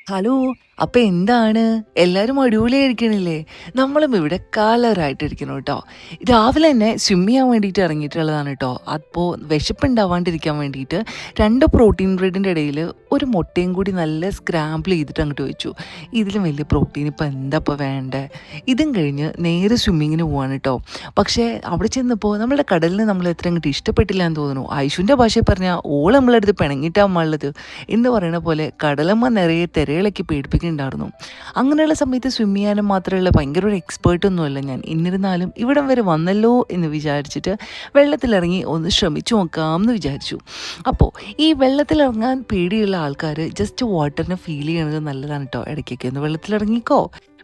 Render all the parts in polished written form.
Hello. അപ്പൊ എന്താണ്? എല്ലാരും അടിപൊളിയായിരിക്കണില്ലേ? നമ്മളും ഇവിടെ കാലറായിട്ടിരിക്കുന്നു ട്ടോ. രാവിലെ തന്നെ സ്വിം ചെയ്യാൻ വേണ്ടിയിട്ട് ഇറങ്ങിയിട്ടുള്ളതാണ് ട്ടോ. അപ്പോ വിശപ്പുണ്ടാവാണ്ടിരിക്കാൻ വേണ്ടിയിട്ട് 2 പ്രോട്ടീൻ ബ്രെഡിൻ്റെ ഇടയിൽ ഒരു മുട്ടയും കൂടി നല്ല സ്ക്രാമ്പിൾ ചെയ്തിട്ട് അങ്ങോട്ട് വെച്ചു. ഇതിലും വലിയ പ്രോട്ടീൻ ഇപ്പം എന്താ ഇപ്പം വേണ്ടേ? ഇതും കഴിഞ്ഞ് നേരെ സ്വിമ്മിങ്ങിന് പോവാണ് ട്ടോ. പക്ഷേ അവിടെ ചെന്നപ്പോൾ നമ്മളുടെ കടലിനെ നമ്മൾ എത്ര അങ്ങോട്ട് ഇഷ്ടപ്പെട്ടില്ല എന്ന് തോന്നുന്നു. ഐശുവിൻ്റെ ഭാഷയിൽ പറഞ്ഞാൽ ഓള് നമ്മളടുത്ത് പിണങ്ങിയിട്ടാകുമ്പോൾ ഉള്ളത് എന്ന് പറയുന്ന പോലെ കടലമ്മ നിറയെ തിരകളൊക്കെ പേടിപ്പിക്കുന്നുണ്ടായിരുന്നു. അങ്ങനെയുള്ള സമയത്ത് സ്വിം ചെയ്യാനും മാത്രമല്ല ഭയങ്കര ഒരു എക്സ്പേർട്ടൊന്നുമല്ല ഞാൻ. എന്നിരുന്നാലും ഇവിടം വരെ വന്നല്ലോ എന്ന് വിചാരിച്ചിട്ട് വെള്ളത്തിലിറങ്ങി ഒന്ന് ശ്രമിച്ചു നോക്കാമെന്ന് വിചാരിച്ചു. അപ്പോൾ ഈ വെള്ളത്തിലിറങ്ങാൻ പേടിയുള്ള ആൾക്കാർ ജസ്റ്റ് വാട്ടറിനെ ഫീൽ ചെയ്യണത് നല്ലതാണ് കേട്ടോ. ഇടയ്ക്കൊക്കെ ഒന്ന് വെള്ളത്തിലിറങ്ങിക്കോ.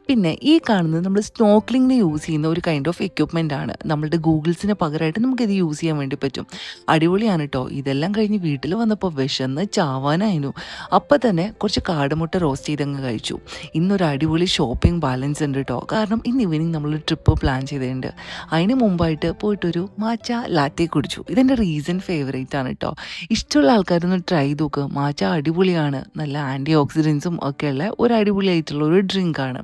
പിന്നെ ഈ കാണുന്നത് നമ്മൾ സ്നോർക്കലിങ്ങിന് യൂസ് ചെയ്യുന്ന ഒരു കൈൻഡ് ഓഫ് എക്യുപ്മെൻ്റ് ആണ്. നമ്മളുടെ ഗൂഗിൾസിന് പകരമായിട്ട് നമുക്കിത് യൂസ് ചെയ്യാൻ വേണ്ടി പറ്റും. അടിപൊളിയാണ് കേട്ടോ. ഇതെല്ലാം കഴിഞ്ഞ് വീട്ടിൽ വന്നപ്പോൾ വിശന്ന് ചാവാനായിരുന്നു. അപ്പം തന്നെ കുറച്ച് കാടമുട്ട റോസ്റ്റ് ചെയ്തങ്ങ് കഴിച്ചു. ഇന്നൊരു അടിപൊളി ഷോപ്പിംഗ് ബാലൻസ് ഉണ്ട് കേട്ടോ. കാരണം ഇന്ന് ഈവനിങ് നമ്മളൊരു ട്രിപ്പ് പ്ലാൻ ചെയ്തിട്ടുണ്ട്. അതിന് മുമ്പായിട്ട് പോയിട്ടൊരു മാച്ച ലാറ്റെ കുടിച്ചു. ഇതെൻ്റെ റീസൺ ഫേവറേറ്റ് ആണ് കേട്ടോ. ഇഷ്ടമുള്ള ആൾക്കാരൊന്ന് ട്രൈ ചെയ്ത് നോക്കുക. മാച്ച അടിപൊളിയാണ്. നല്ല ആൻറ്റി ഓക്സിഡൻസും ഒക്കെയുള്ള ഒരു അടിപൊളിയായിട്ടുള്ള ഒരു ഡ്രിങ്കാണ്.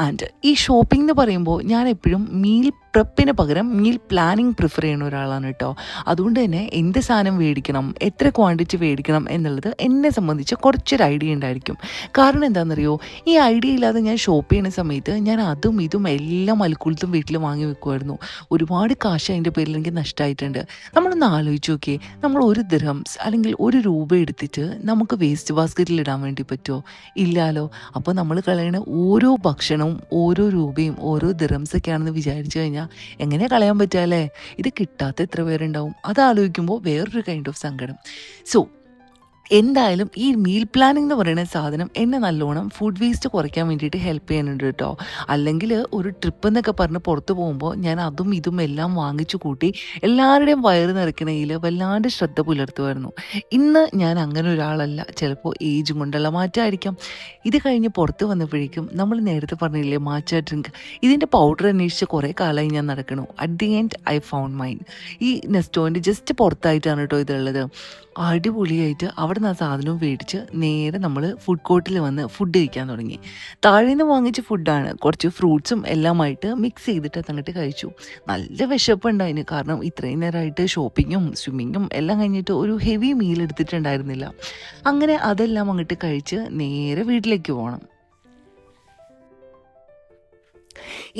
ആൻഡ് ഈ ഷോപ്പിംഗ് എന്ന് പറയുമ്പോൾ ഞാൻ എപ്പോഴും മീൽ പ്രെപ്പിന് പകരം മീൽ പ്ലാനിങ് പ്രിഫർ ചെയ്യുന്ന ഒരാളാണ് കേട്ടോ. അതുകൊണ്ട് തന്നെ എന്ത് സാധനം മേടിക്കണം, എത്ര ക്വാണ്ടിറ്റി മേടിക്കണം എന്നുള്ളത് എന്നെ സംബന്ധിച്ച് കുറച്ചൊരു ഐഡിയ ഉണ്ടായിരിക്കും. കാരണം എന്താണെന്നറിയോ, ഈ ഐഡിയ ഇല്ലാതെ ഞാൻ ഷോപ്പ് ചെയ്യുന്ന സമയത്ത് ഞാൻ അതും ഇതും എല്ലാം അൽക്കുലത്തും വീട്ടിൽ വാങ്ങി വെക്കുമായിരുന്നു. ഒരുപാട് കാശ് അതിൻ്റെ പേരിൽ എനിക്ക് നഷ്ടമായിട്ടുണ്ട്. നമ്മളൊന്ന് ആലോചിച്ച് നോക്കിയേ, നമ്മൾ ഒരു ദിർഹംസ് അല്ലെങ്കിൽ ഒരു രൂപ എടുത്തിട്ട് നമുക്ക് വേസ്റ്റ് ബാസ്ക്കറ്റിൽ ഇടാൻ വേണ്ടി പറ്റുമോ? ഇല്ലാലോ. അപ്പോൾ നമ്മൾ കളയുന്ന ഓരോ ഭക്ഷണവും ഓരോ രൂപയും ഓരോ ദിർഹംസൊക്കെയാണെന്ന് വിചാരിച്ചു കഴിഞ്ഞാൽ എങ്ങനെ കളയാൻ പറ്റുക? ഇത് കിട്ടാത്ത എത്ര പേരുണ്ടാവും? അത് ആലോചിക്കുമ്പോൾ വേറൊരു കൈൻഡ് ഓഫ് സങ്കടം. സോ എന്തായാലും ഈ മീൽ പ്ലാനിംഗ് എന്ന് പറയുന്ന സാധനം എന്നെ നല്ലോണം ഫുഡ് വേസ്റ്റ് കുറയ്ക്കാൻ വേണ്ടിയിട്ട് ഹെൽപ്പ് ചെയ്യുന്നുണ്ട് കേട്ടോ. അല്ലെങ്കിൽ ഒരു ട്രിപ്പ് എന്നൊക്കെ പറഞ്ഞ് പുറത്ത് പോകുമ്പോൾ ഞാൻ അതും ഇതും എല്ലാം വാങ്ങിച്ചു കൂട്ടി എല്ലാവരുടെയും വയറ് നിറയ്ക്കണതിൽ വല്ലാണ്ട് ശ്രദ്ധ പുലർത്തുമായിരുന്നു. ഇന്ന് ഞാൻ അങ്ങനെ ഒരാളല്ല. ചിലപ്പോൾ ഏജ് കൊണ്ടുള്ള മാറ്റമായിരിക്കാം. ഇത് കഴിഞ്ഞ് പുറത്ത് വന്നപ്പോഴേക്കും നമ്മൾ നേരത്തെ പറഞ്ഞില്ലേ മാച്ച ഡ്രിങ്ക്, ഇതിൻ്റെ പൗഡർ അന്വേഷിച്ച് കുറേ കാലമായി ഞാൻ നടക്കണു. At the end I found mine. ഈ നെസ്റ്റോൻ്റെ ജസ്റ്റ് പുറത്തായിട്ടാണ് കേട്ടോ ഇതുള്ളത്. അടിപൊളിയായിട്ട് അവിടെ നിന്ന് ആ സാധനവും മേടിച്ച് നേരെ നമ്മൾ ഫുഡ് കോർട്ടിൽ വന്ന് ഫുഡ് കഴിക്കാൻ തുടങ്ങി. താഴെ നിന്ന് വാങ്ങിച്ച ഫുഡാണ്. കുറച്ച് ഫ്രൂട്ട്സും എല്ലാമായിട്ട് മിക്സ് ചെയ്തിട്ട് അങ്ങോട്ട് കഴിച്ചു. നല്ല വിശപ്പുണ്ടായിന്. കാരണം ഇത്രയും നേരമായിട്ട് ഷോപ്പിങ്ങും സ്വിമ്മിങ്ങും എല്ലാം കഴിഞ്ഞിട്ട് ഒരു ഹെവി മീൽ എടുത്തിട്ടുണ്ടായിരുന്നില്ല. അങ്ങനെ അതെല്ലാം അങ്ങോട്ട് കഴിച്ച് നേരെ വീട്ടിലേക്ക് പോകണം.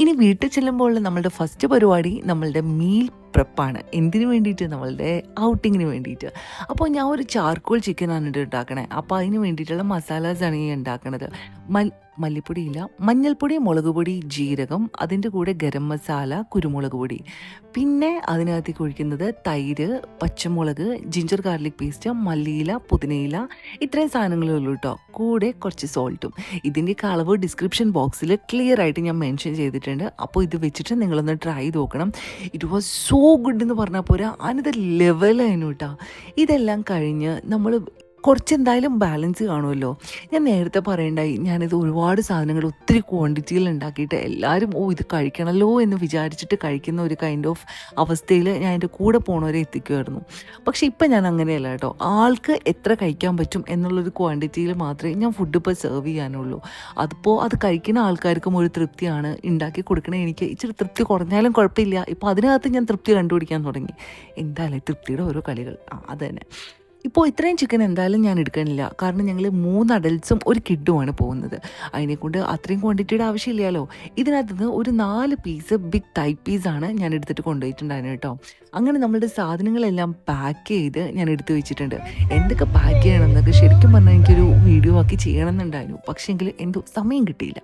ഇനി വീട്ടിൽ ചെല്ലുമ്പോൾ നമ്മളുടെ ഫസ്റ്റ് പരിപാടി നമ്മളുടെ മീൽ പ്രെപ്പാണ്. എന്തിനു വേണ്ടിയിട്ട്? നമ്മളുടെ ഔട്ടിങ്ങിന് വേണ്ടിയിട്ട്. അപ്പോൾ ഞാൻ ഒരു ചാർക്കോൾ ചിക്കനാണ് ഉണ്ടാക്കണേ. അപ്പോൾ അതിന് വേണ്ടിയിട്ടുള്ള മസാലാസാണ് ഈ ഉണ്ടാക്കണത്. മല്ലിപ്പൊടിയില്ല, മഞ്ഞൾപ്പൊടി, മുളക് പൊടി, ജീരകം, അതിൻ്റെ കൂടെ ഗരം മസാല, കുരുമുളക് പൊടി, പിന്നെ അതിനകത്തേക്ക് ഒഴിക്കുന്നത് തൈര്, പച്ചമുളക്, ജിഞ്ചർ ഗാർലിക് പേസ്റ്റ്, മല്ലിയില, പുതിനയില, ഇത്രയും സാധനങ്ങളേ ഉള്ളൂ കേട്ടോ. കൂടെ കുറച്ച് സോൾട്ടും. ഇതിൻ്റെയൊക്കെ അളവ് ഡിസ്ക്രിപ്ഷൻ ബോക്സിൽ ക്ലിയർ ആയിട്ട് ഞാൻ മെൻഷൻ ചെയ്തിട്ടുണ്ട്. അപ്പോൾ ഇത് വെച്ചിട്ട് നിങ്ങളൊന്ന് ട്രൈ ചെയ്ത് നോക്കണം. ഇറ്റ് വാസ് സോ ഗുഡ് എന്ന് പറഞ്ഞാൽ പോരാ, അനദർ ലെവലായിരുന്നു കേട്ടോ. ഇതെല്ലാം കഴിഞ്ഞ് നമ്മൾ കുറച്ച് എന്തായാലും ബാലൻസ് കാണുമല്ലോ. ഞാൻ നേരത്തെ പറയണ്ടായി, ഞാനിത് ഒരുപാട് സാധനങ്ങൾ ഒത്തിരി ക്വാണ്ടിറ്റിയിൽ ഉണ്ടാക്കിയിട്ട് എല്ലാവരും ഇത് കഴിക്കണമല്ലോ എന്ന് വിചാരിച്ചിട്ട് കഴിക്കുന്ന ഒരു കൈൻഡ് ഓഫ് അവസ്ഥയിൽ ഞാൻ എൻ്റെ കൂടെ പോണവരെ എത്തിക്കുമായിരുന്നു. പക്ഷേ ഇപ്പം ഞാൻ അങ്ങനെയല്ല കേട്ടോ. ആൾക്ക് എത്ര കഴിക്കാൻ പറ്റും എന്നുള്ളൊരു ക്വാണ്ടിറ്റിയിൽ മാത്രമേ ഞാൻ ഫുഡ് ഇപ്പോൾ സെർവ് ചെയ്യാനുള്ളൂ. അതിപ്പോൾ അത് കഴിക്കുന്ന ആൾക്കാർക്കും ഒരു തൃപ്തിയാണ്. ഉണ്ടാക്കി കൊടുക്കണേ എനിക്ക് ഇച്ചിരി തൃപ്തി കുറഞ്ഞാലും കുഴപ്പമില്ല. ഇപ്പോൾ അതിനകത്ത് ഞാൻ തൃപ്തി കണ്ടുപിടിക്കാൻ തുടങ്ങി. എന്തായാലും തൃപ്തിയുടെ ഓരോ കളികൾ. അത് തന്നെ. ഇപ്പോൾ ഇത്രയും ചിക്കൻ എന്തായാലും ഞാൻ എടുക്കണില്ല. കാരണം ഞങ്ങൾ 3 അഡൽട്ട്സും ഒരു കിഡുമാണ് പോകുന്നത്. അതിനെക്കൊണ്ട് അത്രയും ക്വാണ്ടിറ്റിയുടെ ആവശ്യമില്ലല്ലോ. ഇതിനകത്ത് നിന്ന് ഒരു 4 പീസ് ബിഗ് തൈ പീസാണ് ഞാൻ എടുത്തിട്ട് കൊണ്ടുപോയിട്ടുണ്ടായിരുന്നു കേട്ടോ. അങ്ങനെ നമ്മളുടെ സാധനങ്ങളെല്ലാം പാക്ക് ചെയ്ത് ഞാൻ എടുത്തു വെച്ചിട്ടുണ്ട്. എന്തൊക്കെ പാക്ക് ചെയ്യണം എന്നൊക്കെ ശരിക്കും പറഞ്ഞാൽ എനിക്കൊരു വീഡിയോ ആക്കി ചെയ്യണമെന്നുണ്ടായിരുന്നു. പക്ഷേ എങ്കിൽ എന്തോ സമയം കിട്ടിയില്ല.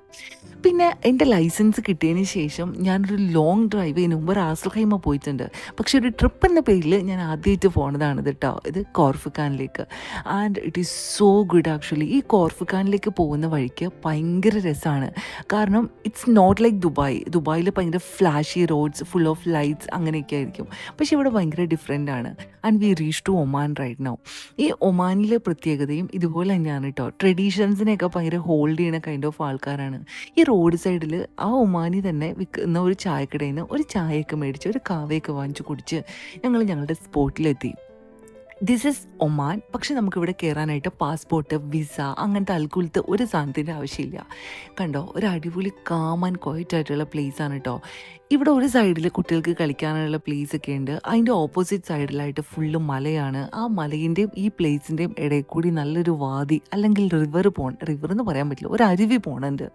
പിന്നെ എൻ്റെ ലൈസൻസ് കിട്ടിയതിന് ശേഷം ഞാനൊരു ലോങ് ഡ്രൈവിന് മുമ്പ് റാസൽഖൈമ പോയിട്ടുണ്ട്. പക്ഷെ ഒരു ട്രിപ്പ് എന്ന പേരിൽ ഞാൻ ആദ്യമായിട്ട് പോണതാണിത് കേട്ടോ. ഇത് കോർഫുഖാനിലേക്ക്. And it is so good actually. ഈ കോർഫുഖാനിലേക്ക് പോകുന്ന വഴിക്ക് ഭയങ്കര രസമാണ്. കാരണം ഇറ്റ്സ് നോട്ട് ലൈക്ക് ദുബായിൽ ഭയങ്കര flashy roads, full of lights അങ്ങനെയൊക്കെ ആയിരിക്കും. പക്ഷേ ഇവിടെ ഭയങ്കര ഡിഫറെൻ്റ് ആണ്. And we reach to Oman right now. ഈ ഒമാനിലെ പ്രത്യേകതയും ഇതുപോലെ തന്നെയാണ് കേട്ടോ. ട്രഡീഷൻസിനെയൊക്കെ ഭയങ്കര ഹോൾഡ് ചെയ്യുന്ന കൈൻഡ് ഓഫ് ആൾക്കാരാണ്. ഈ റോഡ് സൈഡിൽ ആ ഒമാനി തന്നെ വിൽക്കുന്ന ഒരു ചായക്കടയിൽ നിന്ന് ഒരു ചായയൊക്കെ മേടിച്ച് ഒരു കാവയൊക്കെ വാങ്ങിച്ച് കുടിച്ച് ഞങ്ങൾ ഞങ്ങളുടെ സ്പോട്ടിലെത്തി. This is Oman. പക്ഷെ നമുക്കിവിടെ കയറാനായിട്ട് പാസ്പോർട്ട്, വിസ അങ്ങനത്തെ അൽക്കുലത്തെ ഒരു സാധനത്തിൻ്റെ ആവശ്യമില്ല. കണ്ടോ, ഒരു അടിപൊളി കാം ആൻഡ് ക്വയറ്റ് ആയിട്ടുള്ള പ്ലേസാണ് കേട്ടോ. ഇവിടെ ഒരു സൈഡിൽ കുട്ടികൾക്ക് കളിക്കാനുള്ള പ്ലേസ് ഒക്കെ ഉണ്ട്. അതിൻ്റെ ഓപ്പോസിറ്റ് സൈഡിലായിട്ട് ഫുള്ള് മലയാണ്. ആ മലയിൻ്റെയും ഈ പ്ലേസിൻ്റെയും ഇടയിൽ കൂടി നല്ലൊരു വാതി അല്ലെങ്കിൽ റിവർ എന്ന് പറയാൻ പറ്റില്ല, ഒരു അരുവി പോണുണ്ട്.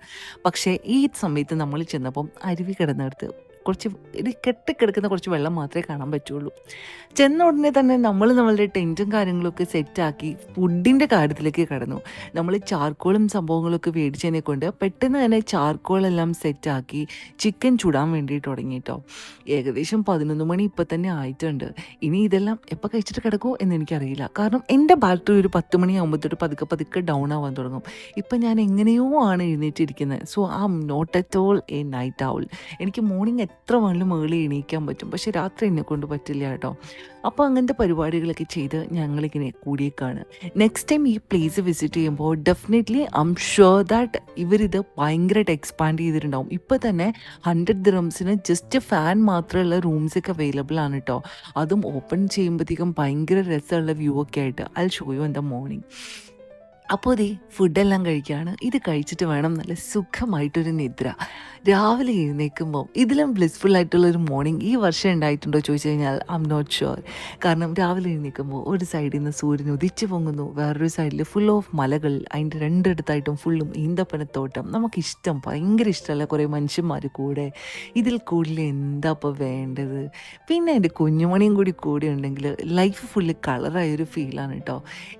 പക്ഷേ ഈ സമയത്ത് നമ്മൾ ചെന്നപ്പം അരുവി കിടന്നിടത്ത് കുറച്ച് ഇത് കെട്ടിക്കിടക്കുന്ന കുറച്ച് വെള്ളം മാത്രമേ കാണാൻ പറ്റുള്ളൂ. ചെന്ന ഉടനെ തന്നെ നമ്മളുടെ ടെൻറ്റും കാര്യങ്ങളൊക്കെ സെറ്റാക്കി ഫുഡിൻ്റെ കാര്യത്തിലേക്ക് കടന്നു. നമ്മൾ ചാർക്കോളും സംഭവങ്ങളൊക്കെ മേടിച്ചതിനെ കൊണ്ട് പെട്ടെന്ന് തന്നെ ചാർക്കോളെല്ലാം സെറ്റാക്കി ചിക്കൻ ചുടാൻ വേണ്ടിയിട്ട് തുടങ്ങി കേട്ടോ. ഏകദേശം 11 മണി ഇപ്പം തന്നെ ആയിട്ടുണ്ട്. ഇനി ഇതെല്ലാം എപ്പോൾ കഴിച്ചിട്ട് കിടക്കുമോ എന്ന് എനിക്കറിയില്ല. കാരണം എൻ്റെ ബാറ്ററി ഒരു 10 മണിയാകുമ്പോഴത്തേട്ട് പതുക്കെ പതുക്കെ ഡൗൺ ആവാൻ തുടങ്ങും. ഇപ്പം ഞാൻ എങ്ങനെയോ ആണ് എഴുന്നേറ്റിരിക്കുന്നത്. So I am not at all a night owl. എനിക്ക് മോർണിംഗ് എത്ര വേണമെങ്കിലും മുകളിൽ എണീക്കാൻ പറ്റും, പക്ഷെ രാത്രി എന്നെ കൊണ്ട് പറ്റില്ല കേട്ടോ. അപ്പോൾ അങ്ങനത്തെ പരിപാടികളൊക്കെ ചെയ്ത് ഞങ്ങളിങ്ങനെ കൂടിയേക്കാണ്. നെക്സ്റ്റ് ടൈം ഈ പ്ലേസ് വിസിറ്റ് ചെയ്യുമ്പോൾ definitely I am sure that ഇവരിത് ഭയങ്കരമായിട്ട് എക്സ്പാൻഡ് ചെയ്തിട്ടുണ്ടാവും. ഇപ്പോൾ തന്നെ 100 ദിറംസിന് ജസ്റ്റ് ഫാൻ മാത്രമുള്ള റൂംസൊക്കെ അവൈലബിൾ ആണ് കേട്ടോ. അതും ഓപ്പൺ ചെയ്യുമ്പോഴത്തേക്കും ഭയങ്കര രസമുള്ള വ്യൂ ഒക്കെ ആയിട്ട്. I show you in the morning. അപ്പോൾ ദേ ഫുഡെല്ലാം കഴിക്കുകയാണ്. ഇത് കഴിച്ചിട്ട് വേണം നല്ല സുഖമായിട്ടൊരു നിദ്ര. രാവിലെ എഴുന്നേൽക്കുമ്പോൾ ഇതിലും ബ്ലിസ്ഫുൾ ആയിട്ടുള്ളൊരു മോർണിംഗ് ഈ വർഷം ഉണ്ടായിട്ടുണ്ടോ ചോദിച്ചു കഴിഞ്ഞാൽ ഐ എം നോട്ട് ഷുവർ. കാരണം രാവിലെ എഴുന്നേൽക്കുമ്പോൾ ഒരു സൈഡിൽ നിന്ന് സൂര്യൻ ഉദിച്ചു പൊങ്ങുന്നു, വേറൊരു സൈഡിൽ ഫുൾ ഓഫ് മലകൾ, അതിൻ്റെ രണ്ടിടത്തായിട്ടും ഫുള്ളും ഈന്തപ്പനത്തോട്ടം. നമുക്കിഷ്ടം, ഭയങ്കര ഇഷ്ടമല്ല കുറേ മനുഷ്യന്മാർ കൂടെ. ഇതിൽ കൂടുതൽ എന്താ ഇപ്പോൾ വേണ്ടത്? പിന്നെ എൻ്റെ കുഞ്ഞുമണിയും കൂടി ഉണ്ടെങ്കിൽ ലൈഫ് ഫുള്ള് കളറായൊരു ഫീലാണ് കേട്ടോ.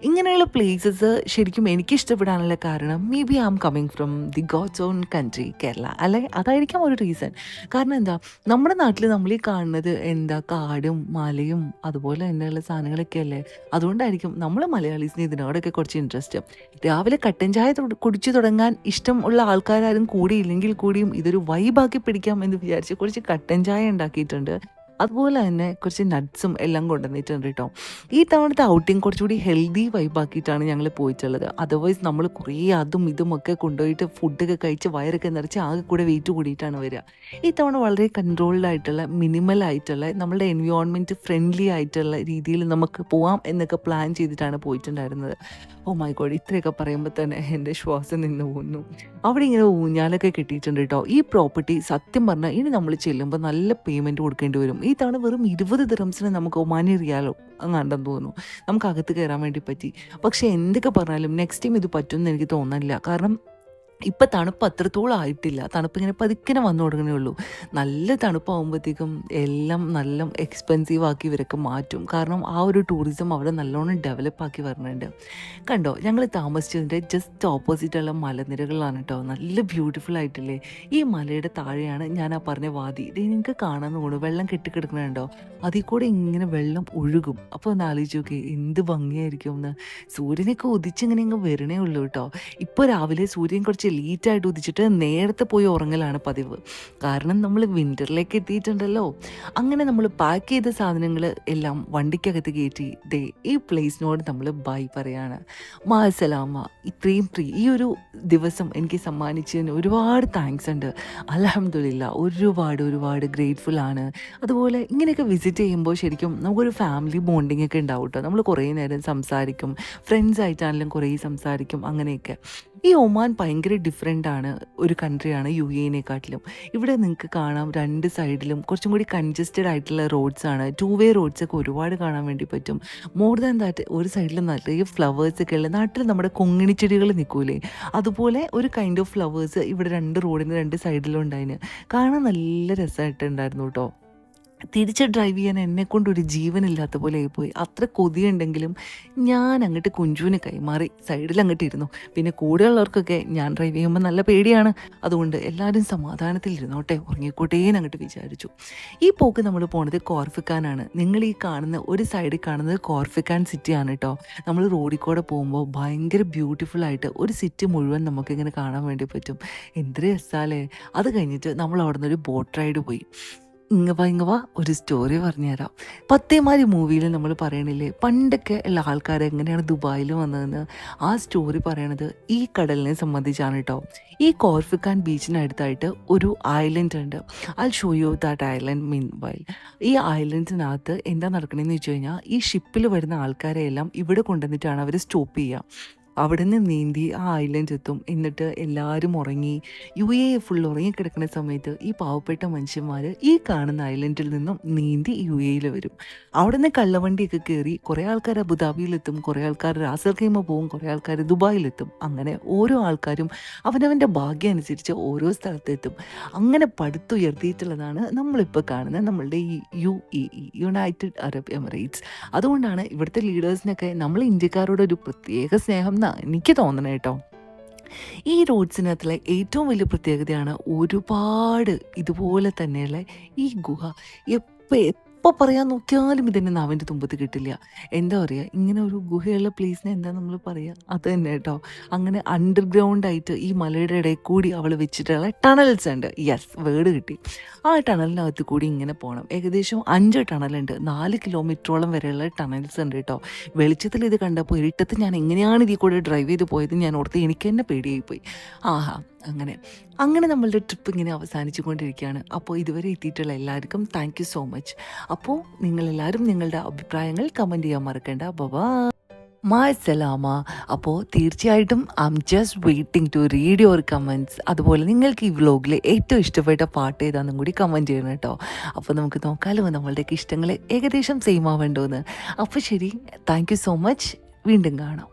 ഇങ്ങനെയുള്ള പ്ലേസസ് ശരിക്കും എനിക്ക് ഇഷ്ടപ്പെടാനുള്ള കാരണം maybe I am coming from the God's own country Kerala, അല്ലെ? അതായിരിക്കാം ഒരു റീസൺ. കാരണം എന്താ, നമ്മുടെ നാട്ടിൽ നമ്മൾ ഈ കാണുന്നത് എന്താ, കാടും മലയും അതുപോലെ തന്നെയുള്ള സാധനങ്ങളൊക്കെ അല്ലേ. അതുകൊണ്ടായിരിക്കും നമ്മൾ മലയാളീസിന് ഇതിനോടൊക്കെ കുറച്ച് ഇൻട്രസ്റ്റ്. രാവിലെ കട്ടൻ ചായ കുടിച്ചു തുടങ്ങാൻ ഇഷ്ടമുള്ള ആൾക്കാരും കൂടിയില്ലെങ്കിൽ കൂടിയും ഇതൊരു വൈബാക്കി പിടിക്കാം എന്ന് വിചാരിച്ച് കുറച്ച് കട്ടൻ ചായ ഉണ്ടാക്കിയിട്ടുണ്ട്. അതുപോലെ തന്നെ കുറച്ച് നട്ട്സും എല്ലാം കൊണ്ടുവന്നിട്ടുണ്ട് കേട്ടോ. ഈ തവണത്തെ ഔട്ടിങ് കുറച്ചുകൂടി ഹെൽത്തി വൈബാക്കിയിട്ടാണ് ഞങ്ങൾ പോയിട്ടുള്ളത്. അതർവൈസ് നമ്മൾ കുറേ അതും ഇതുമൊക്കെ കൊണ്ടുപോയിട്ട് ഫുഡൊക്കെ കഴിച്ച് വയറൊക്കെ നിറച്ച് ആകെ കൂടെ വെയിറ്റ് കൂടിയിട്ടാണ് വരിക. ഈ തവണ വളരെ കൺട്രോൾഡ് ആയിട്ടുള്ള, മിനിമൽ ആയിട്ടുള്ള, നമ്മളുടെ എൻവയോൺമെൻറ്റ് ഫ്രണ്ട്ലി ആയിട്ടുള്ള രീതിയിൽ നമുക്ക് പോവാം എന്നൊക്കെ പ്ലാൻ ചെയ്തിട്ടാണ് പോയിട്ടുണ്ടായിരുന്നത്. ഓ മൈ ഗോഡ്, ഇത്രയൊക്കെ പറയുമ്പോൾ തന്നെ എൻ്റെ ശ്വാസം നിന്ന് പോകുന്നു. അവിടെ ഇങ്ങനെ ഊഞ്ഞാലൊക്കെ കെട്ടിയിട്ടുണ്ട് കേട്ടോ. ഈ പ്രോപ്പർട്ടി സത്യം പറഞ്ഞാൽ ഇനി നമ്മൾ ചെല്ലുമ്പോൾ നല്ല പേയ്മെൻറ്റ് കൊടുക്കേണ്ടി വരും. ഈ തവണ വെറും 20 ദിറംസിന് നമുക്ക് ഒമാനി റിയാലോ അങ്ങാണ്ടെന്ന് തോന്നുന്നു നമുക്ക് അകത്ത് കയറാൻ വേണ്ടി പറ്റി. പക്ഷേ എന്തൊക്കെ പറഞ്ഞാലും നെക്സ്റ്റ് ടൈം ഇത് പറ്റുമെന്ന് എനിക്ക് തോന്നുന്നില്ല. കാരണം ഇപ്പം തണുപ്പ് അത്രത്തോളം ആയിട്ടില്ല. തണുപ്പ് ഇങ്ങനെ പതുക്കെ വന്നു തുടങ്ങണേ ഉള്ളൂ. നല്ല തണുപ്പാകുമ്പോഴത്തേക്കും എല്ലാം നല്ല എക്സ്പെൻസീവ് ആക്കി ഇവരൊക്കെ മാറ്റും. കാരണം ആ ഒരു ടൂറിസം അവിടെ നല്ലോണം ഡെവലപ്പാക്കി വരുന്നുണ്ട്. കണ്ടോ, ഞങ്ങൾ താമസിച്ചതിൻ്റെ ജസ്റ്റ് ഓപ്പോസിറ്റുള്ള മലനിരകളാണ് കേട്ടോ. നല്ല ബ്യൂട്ടിഫുൾ ആയിട്ടില്ലേ? ഈ മലയുടെ താഴെയാണ് ഞാൻ ആ പറഞ്ഞ വാതി. ഇത് നിങ്ങൾക്ക് കാണാൻ തോന്നുന്നു, വെള്ളം കെട്ടിക്കിടക്കണുണ്ടോ? അതിൽ കൂടെ ഇങ്ങനെ വെള്ളം ഒഴുകും. അപ്പോൾ ഒന്ന് ആലോചിച്ച് നോക്കി എന്ത് ഭംഗിയായിരിക്കും എന്ന്. സൂര്യനൊക്കെ ഉദിച്ചിങ്ങനെ അങ്ങ് വരണേ ഉള്ളൂ കേട്ടോ. ഇപ്പോൾ രാവിലെ സൂര്യൻ കുറച്ച് ലേറ്റായിട്ട് ഉദിച്ചിട്ട് നേരത്തെ പോയി ഉറങ്ങലാണ് പതിവ്. കാരണം നമ്മൾ വിൻ്ററിലേക്ക് എത്തിയിട്ടുണ്ടല്ലോ. അങ്ങനെ നമ്മൾ പാക്ക് ചെയ്ത സാധനങ്ങൾ എല്ലാം വണ്ടിക്കകത്ത് കയറ്റി ദേ ഈ പ്ലേസിനോട് നമ്മൾ ബൈ പറയാണ്. മാസലാമ. ഇത്രയും ഈ ഒരു ദിവസം എനിക്ക് സമ്മാനിച്ചതിന് ഒരുപാട് താങ്ക്സ് ഉണ്ട്. അൽഹംദുലില്ലാ, ഒരുപാട് ഗ്രേറ്റ്ഫുൾ ആണ്. അതുപോലെ ഇങ്ങനെയൊക്കെ വിസിറ്റ് ചെയ്യുമ്പോൾ ശരിക്കും നമുക്കൊരു ഫാമിലി ബോണ്ടിങ് ഒക്കെ ഉണ്ടാവും കേട്ടോ. നമ്മൾ കുറേ നേരം സംസാരിക്കും, ഫ്രണ്ട്സ് ആയിട്ടാണെങ്കിലും കുറേ സംസാരിക്കും, അങ്ങനെയൊക്കെ. ഈ ഒമാൻ ഭയങ്കര ഡിഫറെൻ്റ് ആണ് ഒരു കൺട്രിയാണ് UAE-നെക്കാട്ടിലും. ഇവിടെ നിങ്ങൾക്ക് കാണാം രണ്ട് സൈഡിലും കുറച്ചും കൂടി കൺജസ്റ്റഡ് ആയിട്ടുള്ള റോഡ്സാണ്. 2-വേ റോഡ്സൊക്കെ ഒരുപാട് കാണാൻ വേണ്ടി പറ്റും. മോർ ദാൻ ദാറ്റ് ഒരു സൈഡിൽ നിറയെ ഫ്ലവേഴ്സൊക്കെ ഉള്ള, നാട്ടിൽ നമ്മുടെ കൊങ്ങിണിച്ചെടികൾ നിൽക്കൂലേ, അതുപോലെ ഒരു കൈൻഡ് ഓഫ് ഫ്ലവേഴ്സ് ഇവിടെ രണ്ട് റോഡിന് രണ്ട് സൈഡിലും ഉണ്ടായിന്. കാണാൻ നല്ല രസമായിട്ടുണ്ടായിരുന്നു കേട്ടോ. തിരിച്ച് ഡ്രൈവ് ചെയ്യാൻ എന്നെക്കൊണ്ടൊരു ജീവനില്ലാത്ത പോലെ ആയിപ്പോയി. അത്ര കൊതിയുണ്ടെങ്കിലും ഞാൻ അങ്ങോട്ട് കുഞ്ചുവിന് കൈമാറി സൈഡിൽ അങ്ങോട്ട് ഇരുന്നു. പിന്നെ കൂടെയുള്ളവർക്കൊക്കെ ഞാൻ ഡ്രൈവ് ചെയ്യുമ്പോൾ നല്ല പേടിയാണ്. അതുകൊണ്ട് എല്ലാവരും സമാധാനത്തിൽ ഇരുന്നോട്ടെ, ഉറങ്ങിക്കോട്ടേന്ന് അങ്ങോട്ട് വിചാരിച്ചു. ഈ പോക്ക് നമ്മൾ പോണത് കോർഫിക്കാനാണ്. നിങ്ങൾ ഈ കാണുന്ന ഒരു സൈഡിൽ കാണുന്നത് കോർഫിക്കാൻ സിറ്റിയാണ് കേട്ടോ. നമ്മൾ റോഡിൽ കൂടെ പോകുമ്പോൾ ഭയങ്കര ബ്യൂട്ടിഫുൾ ആയിട്ട് ഒരു സിറ്റി മുഴുവൻ നമുക്കിങ്ങനെ കാണാൻ വേണ്ടി പറ്റും. എന്ത് രസാലേ. അത് കഴിഞ്ഞിട്ട് നമ്മൾ അവിടെ നിന്നൊരു ബോട്ട് റൈഡ് പോയി. ഇങ്ങ വാ ഒരു സ്റ്റോറി പറഞ്ഞുതരാം. പത്തേമാരി മൂവിയിൽ നമ്മൾ പറയണില്ലേ പണ്ടൊക്കെ ഉള്ള ആൾക്കാർ എങ്ങനെയാണ് ദുബായിൽ വന്നതെന്ന്. ആ സ്റ്റോറി പറയണത് ഈ കടലിനെ സംബന്ധിച്ചാണ് കേട്ടോ. ഈ കോർഫിക്കാൻ ബീച്ചിനടുത്തായിട്ട് ഒരു ഐലൻഡ് ഉണ്ട്. I show you that island mean while. ഈ ഐലൻഡിനകത്ത് എന്താ നടക്കണതെന്ന് വെച്ച് കഴിഞ്ഞാൽ ഈ ഷിപ്പിൽ വരുന്ന ആൾക്കാരെ എല്ലാം ഇവിടെ കൊണ്ടുവന്നിട്ടാണ് അവർ സ്റ്റോപ്പ് ചെയ്യുക. അവിടെ നിന്ന് നീന്തി ആ ഐലൻഡ് എത്തും. എന്നിട്ട് എല്ലാവരും ഉറങ്ങി ഫുൾ ഉറങ്ങിക്കിടക്കുന്ന സമയത്ത് ഈ പാവപ്പെട്ട മനുഷ്യന്മാർ ഈ കാണുന്ന ഐലൻഡിൽ നിന്നും നീന്തി യിൽ വരും. അവിടെ നിന്ന് കള്ളവണ്ടിയൊക്കെ കയറി കുറേ ആൾക്കാർ അബുദാബിയിലെത്തും, കുറേ ആൾക്കാർ റാസൽ ഖൈമ പോവും, കുറേ ആൾക്കാർ ദുബായിലെത്തും. അങ്ങനെ ഓരോ ആൾക്കാരും അവനവൻ്റെ ഭാഗ്യം അനുസരിച്ച് ഓരോ സ്ഥലത്തെത്തും. അങ്ങനെ പടുത്തുയർത്തിയിട്ടുള്ളതാണ് നമ്മളിപ്പോൾ കാണുന്ന നമ്മളുടെ ഈ യുണൈറ്റഡ് അറബ് എമിറേറ്റ്സ്. അതുകൊണ്ടാണ് ഇവിടുത്തെ ലീഡേഴ്സിനൊക്കെ നമ്മൾ ഇന്ത്യക്കാരോട് ഒരു പ്രത്യേക സ്നേഹം എന്നാണ് എനിക്ക് തോന്നണേ കേട്ടോ. ഈ റോഡ്സിനകത്തുള്ള ഏറ്റവും വലിയ പ്രത്യേകതയാണ് ഒരുപാട് ഇതുപോലെ തന്നെയുള്ള ഈ ഗുഹ. എപ്പോൾ പറയാൻ നോക്കിയാലും ഇതിൻ്റെ നാവിൻ്റെ തുമ്പത്ത് കിട്ടില്ല. എന്താ പറയുക, ഇങ്ങനെ ഒരു ഗുഹയുള്ള പ്ലേസിനെ എന്താ നമ്മൾ പറയുക, അത് തന്നെ കേട്ടോ. അങ്ങനെ അണ്ടർഗ്രൗണ്ട് ആയിട്ട് ഈ മലയുടെ ഇടയിൽ കൂടി അവൾ വെച്ചിട്ടുള്ള ടണൽസ് ഉണ്ട്. യെസ്, വേർഡ് കിട്ടി. ആ ടണലിനകത്ത് കൂടി ഇങ്ങനെ പോകണം. ഏകദേശം 5 ടണലുണ്ട്. 4 കിലോമീറ്ററോളം വരെയുള്ള ടണൽസ് ഉണ്ട് കേട്ടോ. വെളിച്ചത്തിൽ ഇത് കണ്ടപ്പോൾ ഇരുട്ടത്ത് ഞാൻ എങ്ങനെയാണ് ഇതിൽ കൂടെ ഡ്രൈവ് ചെയ്ത് പോയത് ഞാൻ ഓർത്ത് എനിക്ക് തന്നെ പേടിയായി പോയി. ആഹാ, അങ്ങനെ നമ്മളുടെ ട്രിപ്പ് ഇങ്ങനെ അവസാനിച്ചു കൊണ്ടിരിക്കുകയാണ്. അപ്പോൾ ഇതുവരെ എത്തിയിട്ടുള്ള എല്ലാവർക്കും താങ്ക് യു സോ മച്ച്. അപ്പോൾ നിങ്ങളെല്ലാവരും നിങ്ങളുടെ അഭിപ്രായങ്ങൾ കമൻറ്റ് ചെയ്യാൻ മറക്കണ്ട. മാസലാമ. അപ്പോൾ തീർച്ചയായിട്ടും I am just waiting to read your comments. അതുപോലെ നിങ്ങൾക്ക് ഈ വ്ലോഗിൽ ഏറ്റവും ഇഷ്ടപ്പെട്ട പാട്ട് ഏതാണെന്നും കൂടി കമൻറ്റ് ചെയ്യണം കേട്ടോ. അപ്പോൾ നമുക്ക് നോക്കാമല്ലോ നമ്മളുടെയൊക്കെ ഇഷ്ടങ്ങൾ ഏകദേശം സെയിം ആവേണ്ടോന്ന്. അപ്പോൾ ശരി, താങ്ക് യു സോ മച്ച്. വീണ്ടും കാണാം.